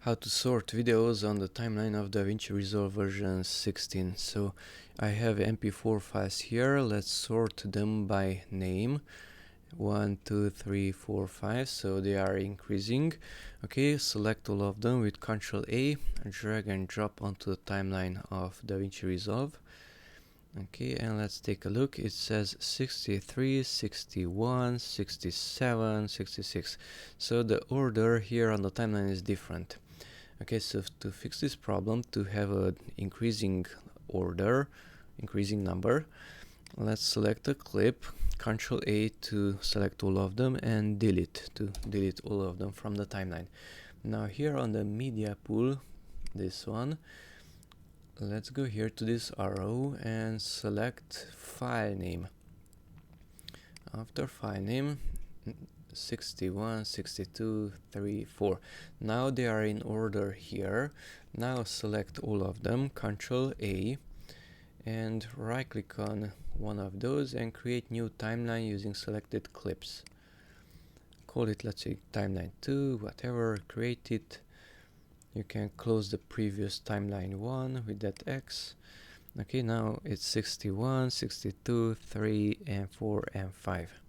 how to sort videos on the timeline of DaVinci Resolve version 16. So I have MP4 files here. Let's sort them by name. 1, 2, 3, 4, 5. So they are increasing. Okay, select all of them with Ctrl A, drag and drop onto the timeline of DaVinci Resolve. Okay, and let's take a look. It says 63, 61, 67, 66. So the order here on the timeline is different. Okay, so to fix this problem, to have an increasing order, increasing number, let's select a clip, Ctrl A to select all of them, and delete, to delete all of them from the timeline. Now here on the media pool, this one, let's go here to this arrow and select file name. After file name, 61, 62, 3, 4. Now they are in order here. Now select all of them, Ctrl A, and right click on one of those and create new timeline using selected clips. Call it, let's say, timeline 2, whatever, create it. You can close the previous timeline 1 with that X. Okay, now it's 61, 62, 3, and 4, and 5.